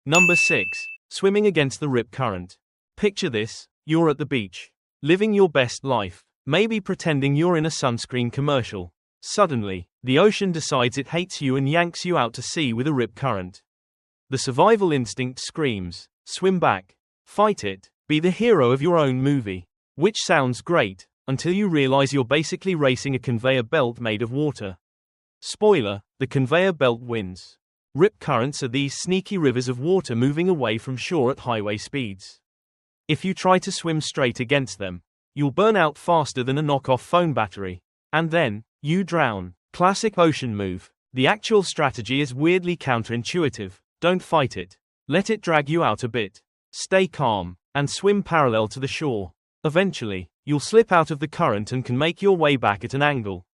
Number 6. Swimming against the rip current. Picture this, you're at the beach, living your best life, maybe pretending you're in a sunscreen commercial. Suddenly, the ocean decides it hates you and yanks you out to sea with a rip current. The survival instinct screams, swim back, fight it, be the hero of your own movie. Which sounds great, until you realize you're basically racing a conveyor belt made of water. Spoiler, the conveyor belt wins. Rip currents are these sneaky rivers of water moving away from shore at highway speeds. If you try to swim straight against them, you'll burn out faster than a knockoff phone battery. And then, you drown. Classic ocean move. The actual strategy is weirdly counterintuitive. Don't fight it. Let it drag you out a bit. Stay calm, and swim parallel to the shore. Eventually, you'll slip out of the current and can make your way back at an angle.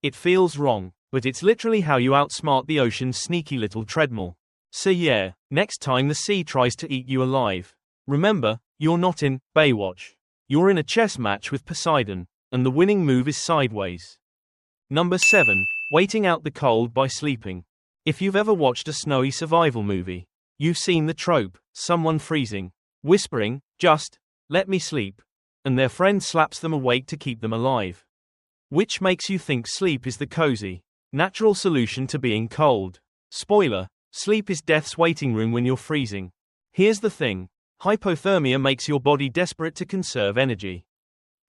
It feels wrong, but it's literally how you outsmart the ocean's sneaky little treadmill. So yeah, next time the sea tries to eat you alive, remember, you're not in Baywatch. You're in a chess match with Poseidon, and the winning move is sideways. Number 7. Waiting out the cold by sleeping. If you've ever watched a snowy survival movie, you've seen the trope, someone freezing, whispering, "Just let me sleep," and their friend slaps them awake to keep them alive. Which makes you think sleep is the cozy, natural solution to being cold. Spoiler, sleep is death's waiting room when you're freezing. Here's the thing, hypothermia makes your body desperate to conserve energy.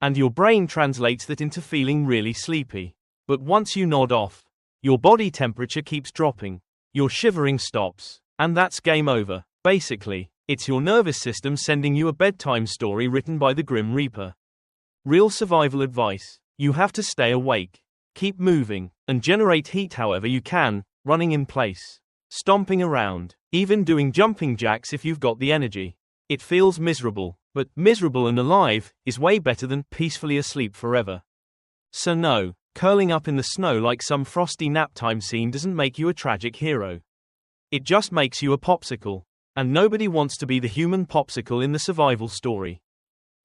And your brain translates that into feeling really sleepy. But once you nod off, your body temperature keeps dropping, your shivering stops, and that's game over. Basically, it's your nervous system sending you a bedtime story written by the Grim Reaper. Real survival advice: you have to stay awake, keep moving, and generate heat however you can, running in place, stomping around, even doing jumping jacks if you've got the energy. It feels miserable, but miserable and alive is way better than peacefully asleep forever. So no, curling up in the snow like some frosty naptime scene doesn't make you a tragic hero. It just makes you a popsicle. And nobody wants to be the human popsicle in the survival story.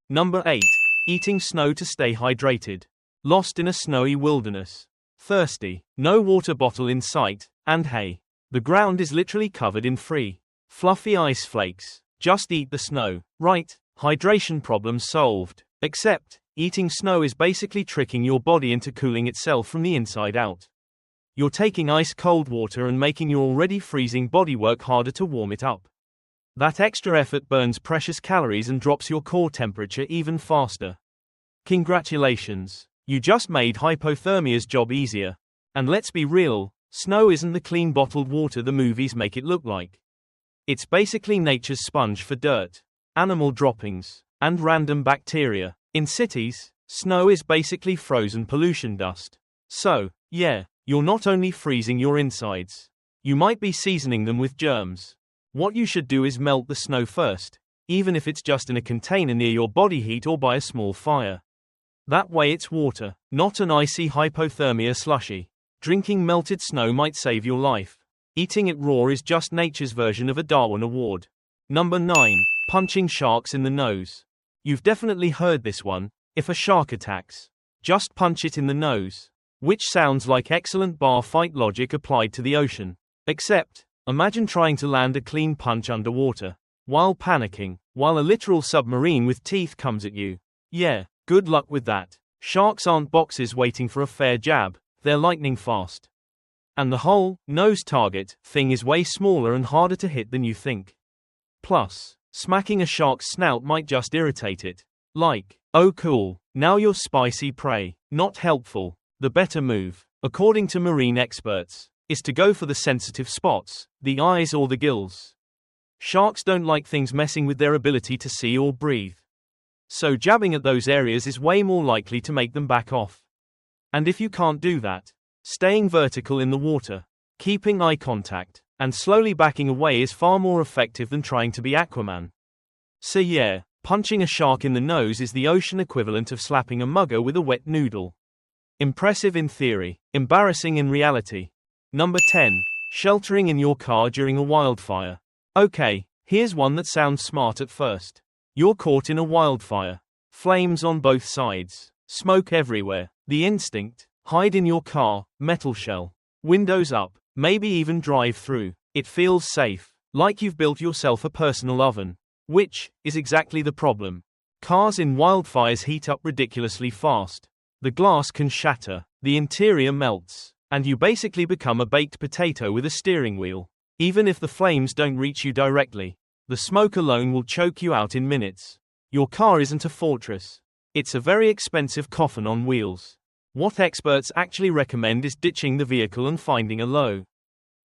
Number 8. Eating snow to stay hydrated. Lost in a snowy wilderness. Thirsty, no water bottle in sight, and hey, the ground is literally covered in free, fluffy ice flakes. Just eat the snow, right? Hydration problem solved. Except, eating snow is basically tricking your body into cooling itself from the inside out. You're taking ice-cold water and making your already freezing body work harder to warm it up. That extra effort burns precious calories and drops your core temperature even faster. Congratulations, you just made hypothermia's job easier. And let's be real, snow isn't the clean bottled water the movies make it look like. It's basically nature's sponge for dirt, animal droppings, and random bacteria. In cities, snow is basically frozen pollution dust. So, yeah, you're not only freezing your insides, you might be seasoning them with germs. What you should do is melt the snow first, even if it's just in a container near your body heat or by a small fire. That way it's water, not an icy hypothermia slushy. Drinking melted snow might save your life. Eating it raw is just nature's version of a Darwin Award. Number 9. Punching sharks in the nose. You've definitely heard this one. If a shark attacks, just punch it in the nose. Which sounds like excellent bar fight logic applied to the ocean. Except, imagine trying to land a clean punch underwater, while panicking, while a literal submarine with teeth comes at you. Yeah, good luck with that. Sharks aren't boxers waiting for a fair jab, they're lightning fast. And the whole nose target thing is way smaller and harder to hit than you think. Plus, smacking a shark's snout might just irritate it. Like, oh cool, now you're spicy prey. Not helpful. The better move, according to marine experts, is to go for the sensitive spots, the eyes or the gills. Sharks don't like things messing with their ability to see or breathe. So jabbing at those areas is way more likely to make them back off. And if you can't do that, staying vertical in the water, keeping eye contact, and slowly backing away is far more effective than trying to be Aquaman. So yeah, punching a shark in the nose is the ocean equivalent of slapping a mugger with a wet noodle. Impressive in theory, embarrassing in reality. Number 10. Sheltering in your car during a wildfire. Okay, here's one that sounds smart at first. You're caught in a wildfire. Flames on both sides. Smoke everywhere. The instinct? Hide in your car, metal shell. Windows up, maybe even drive through. It feels safe. Like you've built yourself a personal oven. Which is exactly the problem. Cars in wildfires heat up ridiculously fast. The glass can shatter, the interior melts, and you basically become a baked potato with a steering wheel. Even if the flames don't reach you directly, the smoke alone will choke you out in minutes. Your car isn't a fortress. It's a very expensive coffin on wheels. What experts actually recommend is ditching the vehicle and finding a low,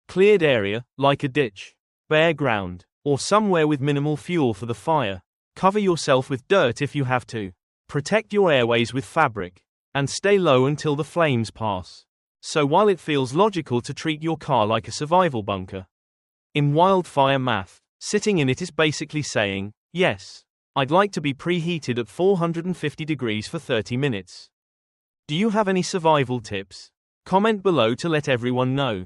cleared area, like a ditch, bare ground, or somewhere with minimal fuel for the fire. Cover yourself with dirt if you have to. Protect your airways with fabric. And stay low until the flames pass. So while it feels logical to treat your car like a survival bunker, in wildfire math, sitting in it is basically saying, yes, I'd like to be preheated at 450 degrees for 30 minutes. Do you have any survival tips? Comment below to let everyone know.